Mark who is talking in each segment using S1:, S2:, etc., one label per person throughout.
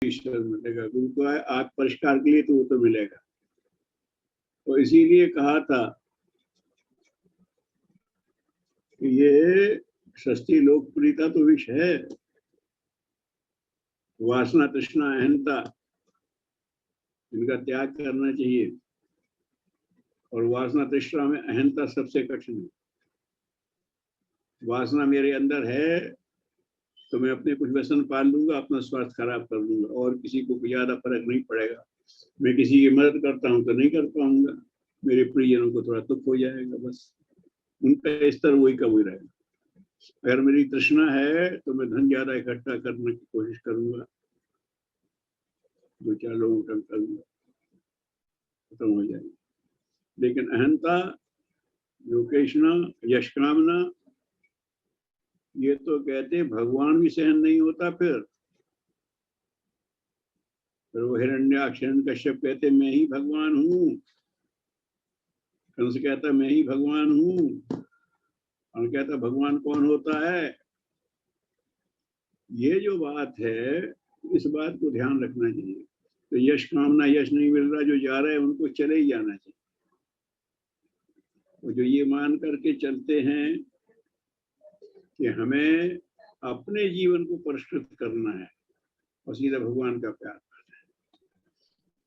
S1: ईश्वर मिलेगा, गुरु को आत्म परिष्कार के लिए तो वो तो मिलेगा। तो इसीलिए कहा था कि ये सस्ती लोकप्रियता तो विष है, वासना तृष्णा अहंता इनका त्याग करना चाहिए। और वासना तृष्णा में अहंता सबसे कठिन है। वासना मेरे अंदर है तो मैं अपने कुछ व्यसन पाल लूंगा, अपना स्वास्थ्य खराब कर लूंगा, और किसी को ज्यादा फर्क नहीं पड़ेगा। मैं किसी की मदद करता हूँ तो नहीं कर पाऊंगा, मेरे प्रियजनों को थोड़ा दुख हो जाएगा, बस उनका स्तर वही का वही रहेगा। अगर मेरी तृष्णा है तो मैं धन ज्यादा इकट्ठा करने की कोशिश करूंगा, 2-4 लोगों का करूंगा, खत्म हो जाएगी। लेकिन अहंता, लोकेशना, यश कामना, ये तो कहते भगवान भी सहन नहीं होता। फिर वो हिरण्याक्ष कश्यप कहते मैं ही भगवान हूँ, कंस कहता मैं ही भगवान हूँ, और कहता भगवान कौन होता है। ये जो बात है, इस बात को ध्यान रखना चाहिए। तो यश कामना, यश नहीं मिल रहा, जो जा रहा है उनको चले ही जाना चाहिए। और जो ये मान करके चलते हैं कि हमें अपने जीवन को परिष्कृत करना है और सीधा भगवान का प्यार करना है,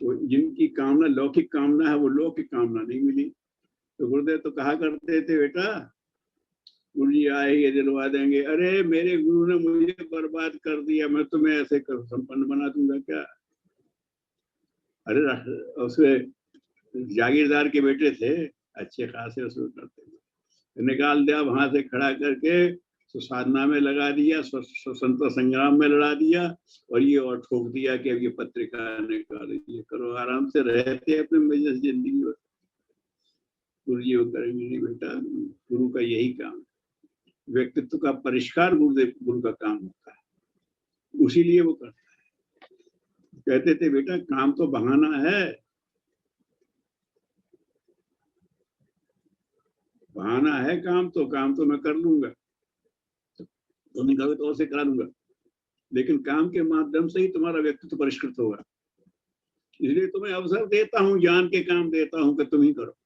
S1: तो जिनकी कामना लौकिक कामना है वो लौकिक कामना नहीं मिली। तो गुरुदेव तो कहा करते थे बेटा, गुरु जी आएंगे दिलवा देंगे, अरे मेरे गुरु ने मुझे बर्बाद कर दिया, मैं तुम्हें ऐसे कर संपन्न बना दूंगा क्या। अरे उसके जागीरदार के बेटे थे, अच्छे खासे उसमें करते थे, निकाल दिया वहां से खड़ा करके, साधना में लगा दिया, स्वतंत्र संग्राम में लड़ा दिया, और ये और ठोक दिया कि अब ये पत्रिका निकाल ये करो, आराम से रहते अपने मजे जिंदगी में। गुरु जी वो करेंगे नहीं बेटा, गुरु का यही काम, व्यक्तित्व का परिष्कार गुरु का काम होता है, उसीलिए वो करता है। कहते थे बेटा काम तो बहाना है, बहाना है काम तो मैं कर लूंगा, तो नहीं करोगे तो और से करा लूंगा, लेकिन काम के माध्यम से ही तुम्हारा व्यक्तित्व परिष्कृत होगा। इसलिए तुम्हें अवसर देता हूं, ज्ञान के काम देता हूं कि तुम ही करो,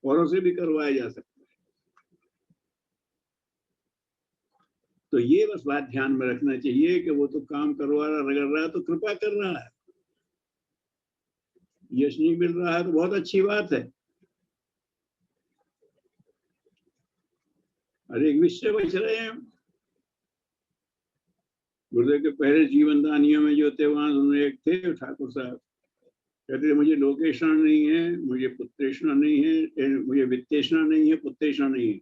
S1: औरों से भी करवाया जा सकता है। तो ये बस बात ध्यान में रखना चाहिए कि वो तो काम करवा रहा, रगड़ रहा है तो कृपा कर रहा है, यश नहीं मिल रहा है तो बहुत अच्छी बात है। अरे एक विषय बच रहे हैं। गुरुदेव के पहले जीवन दानियों में जो थे वहां उनमें एक थे ठाकुर साहब, कहते थे मुझे लोकेशना नहीं है, मुझे पुत्रेशना नहीं है, मुझे वित्तेशना नहीं है, पुत्रेशना नहीं है,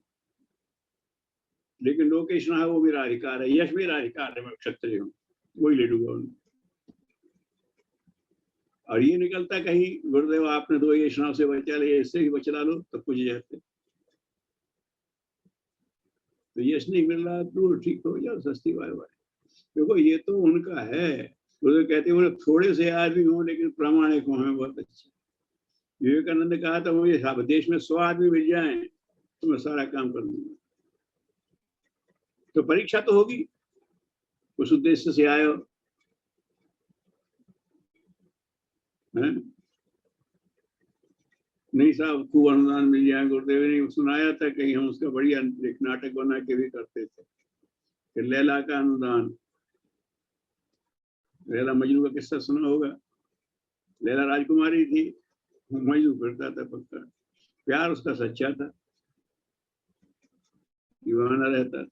S1: लेकिन लोकेशना है वो मेरा अधिकार है, यश मेरा अधिकार है, मैं क्षत्रिय हूँ, वही ले लूंगा उन्हें। और ये निकलता कहीं गुरुदेव आपने 2 यशनाओं से बचा लिया, इससे ही बचला लो तो कुछ जाते। तो यश नहीं मिल रहा तो ठीक हो जाओ, सस्ती बाय बाय। देखो ये तो उनका है, गुरुदेव कहते हैं थोड़े से आदमी हो लेकिन प्रामाणिक हो, हमें बहुत अच्छे। विवेकानंद ने कहा था मुझे देश में 100 आदमी मिल जाए तो मैं सारा काम कर दूंगा। तो परीक्षा तो होगी, उस उद्देश्य से आए हो, नहीं साहब खूब अनुदान मिल जाए। गुरुदेव ने सुनाया था कहीं, हम उसका बढ़िया एक नाटक बना के भी करते थे कि लैला का अनुदान। लैला मजनू का किस्सा सुना होगा। लैला राजकुमारी थी, मजनू फिरता था पक्का, प्यार उसका सच्चा था, दीवाना रहता।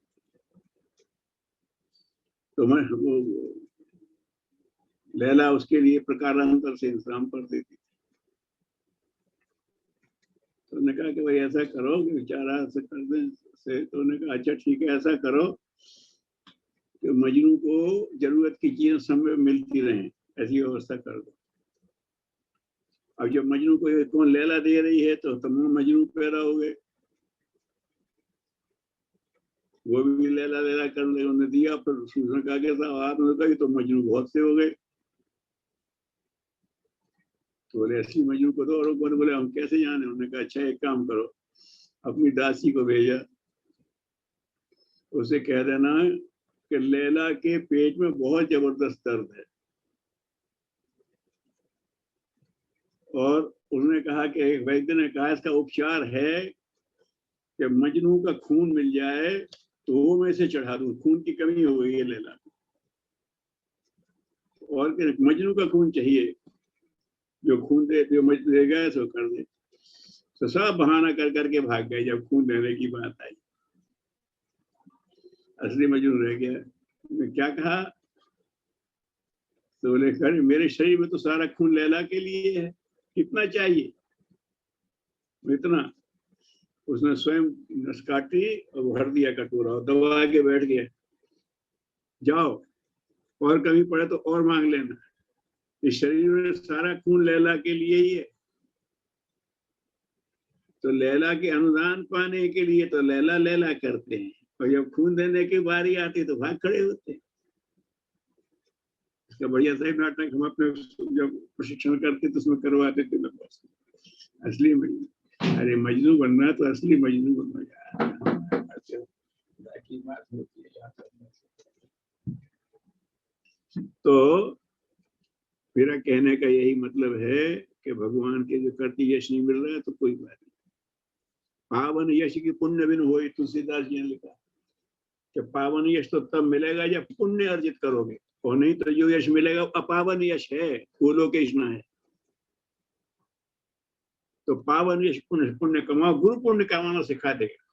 S1: तो मैं वो लैला उसके लिए प्रकारांतर से इंतजाम कर देती। तो उन्होंने कहा कि भाई ऐसा करो कि बेचारा ऐसा कर दें से, तो उन्होंने कहा अच्छा ठीक है ऐसा करो कि मजनू को जरूरत की चीजें समय मिलती रहें, ऐसी व्यवस्था कर दो। अब जब मजनू को कौन लैला दे रही है तो तमाम मजनू पैदा हो गए, वो भी लैला लैला कर ले, उन्होंने दिया। फिर उसने कहा कि साहब आपने कहा तो मजनू बहुत से हो गए। तो बोले असली मजनू को दो, और बोले हम कैसे जाने। उन्होंने कहा अच्छा एक काम करो, अपनी दासी को भेजा, उसे कह देना कि लैला के पेट में बहुत जबरदस्त दर्द है, और उसने कहा कि एक वैद्य ने कहा इसका उपचार है कि मजनू का खून मिल जाए तो वो मैं इसे चढ़ा दूं, खून की कमी हो गई है लैला, और मजनू का खून चाहिए, जो खून दे, जो मजनू देगा सो कर दे। तो सब बहाना कर करके भाग गए जब खून देने की बात आई। असली मजनू रह गया। क्या कहा? तो बोले कर मेरे शरीर में तो सारा खून लैला के लिए है, कितना चाहिए? इतना। उसने स्वयं नस काटी और भर दिया कटोरा और दबा के बैठ गया। जाओ, और कभी पड़े तो और मांग लेना। इस शरीर में सारा खून लैला के लिए ही है। तो लैला के अनुदान पाने के लिए तो लैला लैला करते हैं, और जब खून देने की बारी आती तो भाग खड़े होते हैं। इसका बढ़िया सही नाटक हम अपने जब प्रशिक्षण करते तो उसमें करवाते थे लोग। असली मजनू, अरे मजनू बनना है तो असली मजनू बनना यार, बाकी बात होती है। तो मेरा कहने का यही मतलब है कि भगवान के जो करती यश नहीं मिल रहा है तो कोई बात नहीं। पावन यश की पुण्य बिन होए, तुलसीदास जी ने लिखा कि पावन यश तो तब मिलेगा जब पुण्य अर्जित करोगे, और नहीं तो जो यश मिलेगा अपावन यश है, फूलों के इश्ना है। तो पावन यश पुण्य, पुण्य कमाओ, गुरु पुण्य कमाना सिखा देगा,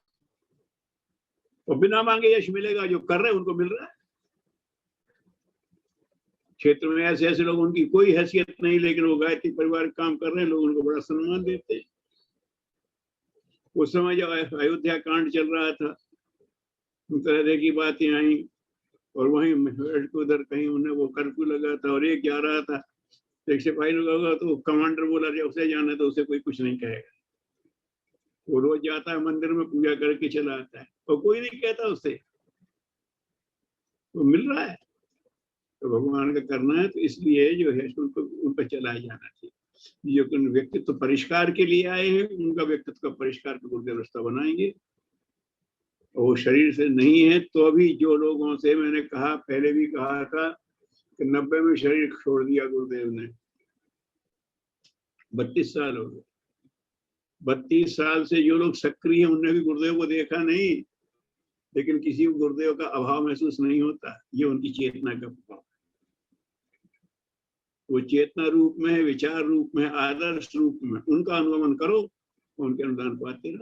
S1: और बिना मांगे यश मिलेगा, जो कर रहे हैं उनको मिल रहा है। क्षेत्र में ऐसे ऐसे लोग, उनकी कोई हैसियत नहीं, लेकिन वो गायत्री परिवार काम कर रहे हैं, लोग उनको बड़ा सम्मान देते हैं। उस समय जब अयोध्या कांड चल रहा था, तरह की बातें आई, और वहीं उधर कहीं उन्हें वो कर्फ्यू लगा था और एक जा रहा था, एक सिपाही लगा होगा तो कमांडर बोला उसे जाना, तो उसे कोई कुछ नहीं कहेगा। वो रोज जाता है मंदिर में, पूजा करके चला आता है, और कोई नहीं कहता उसे, वो मिल रहा है। तो भगवान का करना है, तो इसलिए जो है उनको उन पर चलाया जाना चाहिए। जो व्यक्तित्व परिष्कार के लिए आए हैं, उनका व्यक्तित्व का परिष्कार का गुरुदेव रास्ता बनाएंगे। और वो शरीर से नहीं है तो भी जो लोगों से मैंने कहा, पहले भी कहा था कि 90 में शरीर छोड़ दिया गुरुदेव ने, 32 साल हो गए। 32 साल से जो लोग सक्रिय हैं उन्होंने भी गुरुदेव को देखा नहीं, लेकिन किसी को गुरुदेव का अभाव महसूस नहीं होता। ये उनकी चेतना का प्रभाव। वो चेतना रूप में है, विचार रूप में, आदर्श रूप में, उनका अनुगमन करो, उनके अनुदान पाते रहो।